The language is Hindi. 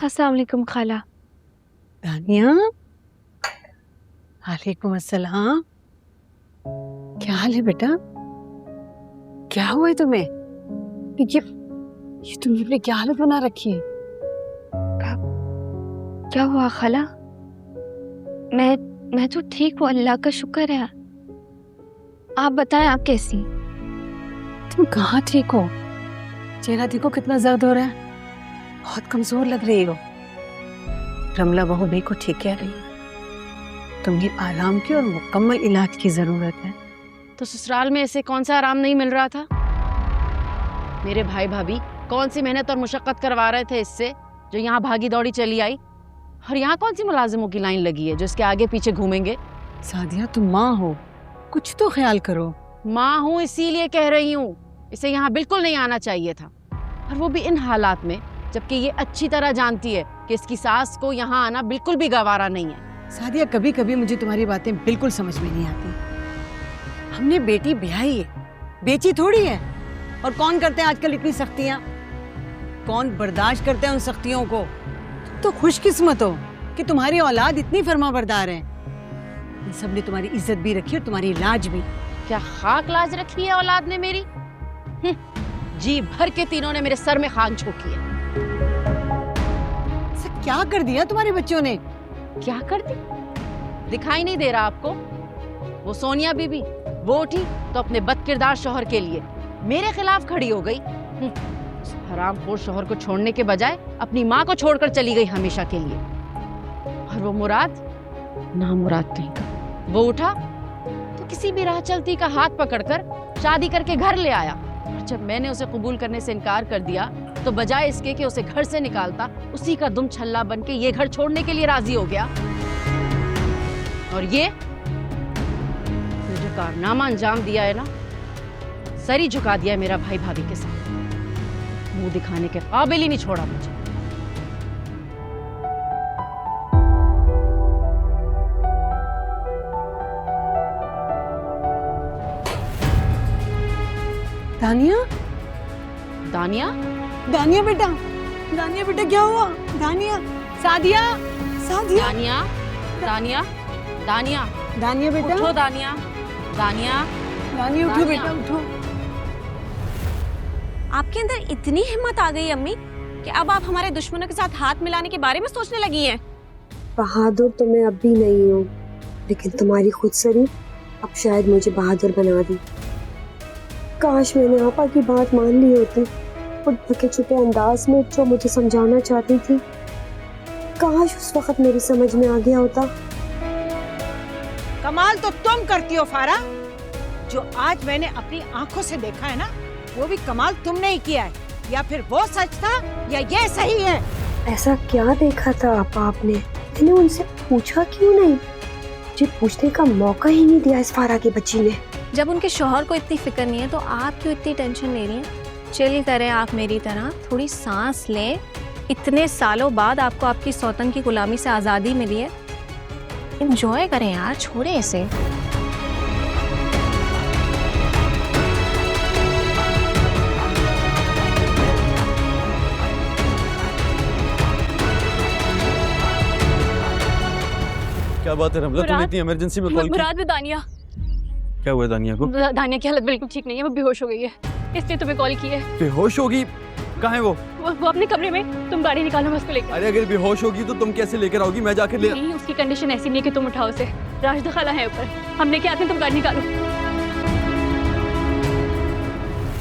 अस्सलाम वालेकुम खाला। दानिया, वालेकुम अस्सलाम। क्या हाल है बेटा? क्या हुआ है तुम्हें? ये तुमने अपनी क्या हालत बना रखी है? क्या हुआ खाला? मैं तो ठीक हूँ, अल्लाह का शुक्र है। आप बताएं, आप कैसी? तुम कहाँ ठीक हो? चेहरा देखो कितना दर्द हो रहा है, बहुत कमजोर लग रही हो। रमला बहू भी को ठीक कह रही है, तुम्हें आराम की और मुकम्मल इलाज की जरूरत है। तो ससुराल में ऐसे कौन सा आराम नहीं मिल रहा था? मेरे भाई भाभी कौन सी मेहनत और मुशक्कत करवा रहे थे इससे, जो यहाँ भागी दौड़ी चली आई। और यहाँ कौन सी मुलाजिमों की लाइन लगी है जो इसके आगे पीछे घूमेंगे। सादिया, तुम माँ हो, कुछ तो ख्याल करो। माँ हूँ इसीलिए कह रही हूँ, इसे यहाँ बिल्कुल नहीं आना चाहिए था, और वो भी इन हालात में, जबकि ये अच्छी तरह जानती है कि इसकी सास को यहाँ आना बिल्कुल भी गवारा नहीं है। सादिया, कभी कभी मुझे तुम्हारी बातें बिल्कुल समझ में नहीं आती। हमने बेटी ब्याही है, बेची थोड़ी है। और कौन करते हैं आजकल इतनी सख्तियां? कौन बर्दाश्त करते हैं उन सख्तियों को? तुम तो खुशकिस्मत हो कि तुम्हारी औलाद इतनी फरमाबरदार है। इन सब ने तुम्हारी इज्जत भी रखी और तुम्हारी लाज भी। क्या खाक लाज रखी है औलाद ने मेरी? जी भर के तीनों ने मेरे सर में खाक झोंकी है। क्या कर दिया तुम्हारे बच्चों ने? क्या कर दी? दिखाई नहीं दे रहा आपको? वो सोनिया बीबी, वो उठी तो अपने बदकिरदार शौहर के लिए मेरे खिलाफ खड़ी हो गई। हरामखोर शौहर को छोड़ने के बजाय अपनी माँ को छोड़कर चली गई हमेशा के लिए। और वो मुराद, ना मुराद कहीं का, वो उठा तो किसी भी राह चलती का हाथ पकड़कर शादी करके घर ले आया। और जब मैंने उसे कबूल करने से इनकार कर दिया तो बजाय इसके कि उसे घर से निकालता, उसी का दुम छल्ला बन के ये घर छोड़ने के लिए राजी हो गया। और ये जो कारनामा अंजाम दिया है ना, सर ही झुका दिया है मेरा भाई भाभी के साथ। मुंह दिखाने के काबिल ही नहीं छोड़ा मुझे। दानिया, दानिया, दानिया बेटा, दानिया बेटा, क्या हुआ? दानिया, सादिया, सादिया, दानिया, दानिया, दानिया, दानिया बेटा, उठो दानिया, दानिया, दानिया उठो बेटा, उठो। आपके अंदर इतनी हिम्मत आ गई अम्मी कि अब आप हमारे दुश्मनों के साथ हाथ मिलाने के बारे में सोचने लगी हैं। बहादुर तो मैं अब भी नहीं हूँ, लेकिन तुम्हारी खुदसरी अब शायद मुझे बहादुर बना दी। काश मैंने आपा की बात मान ली होती और थके छुपे अंदाज में जो मुझे समझाना चाहती थी, काश उस वक्त मेरी समझ में आ गया होता। कमाल तो तुम करती हो फारा, जो आज मैंने अपनी आंखों से देखा है ना, वो भी कमाल तुमने ही किया है। या फिर वो सच था या ये सही है? ऐसा क्या देखा था आपने? मैंने उनसे पूछा क्यों नहीं? मुझे पूछने का मौका ही नहीं दिया इस फारा की बच्ची ने। जब उनके शौहर को इतनी फिक्र नहीं है तो आप क्यों इतनी टेंशन ले रही हैं? चिल करें आप मेरी तरह, थोड़ी सांस लें। इतने सालों बाद आपको आपकी सौतन की गुलामी से आज़ादी मिली है, एंजॉय करें यार, छोड़े इसे। क्या बात है रमला, तुम इतनी इमरजेंसी में कॉल की? मुराद में दानिया। क्या हुआ दानिया को? दानिया की हालत बिल्कुल ठीक नहीं है, वो बेहोश हो गई है, इसलिए तुम्हें कॉल की है। बेहोश होगी? कहाँ है वो? वो अपने कमरे में, तुम गाड़ी निकालो, मैं उसको लेकर। अरे अगर बेहोश होगी तो तुम कैसे लेकर आओगी? मैं जाकर ले। नहीं, उसकी कंडीशन ऐसी नहीं है कि तुम उठाओ उसे। राशिदा खाला है ऊपर, हमने क्या, तुम गाड़ी निकालो।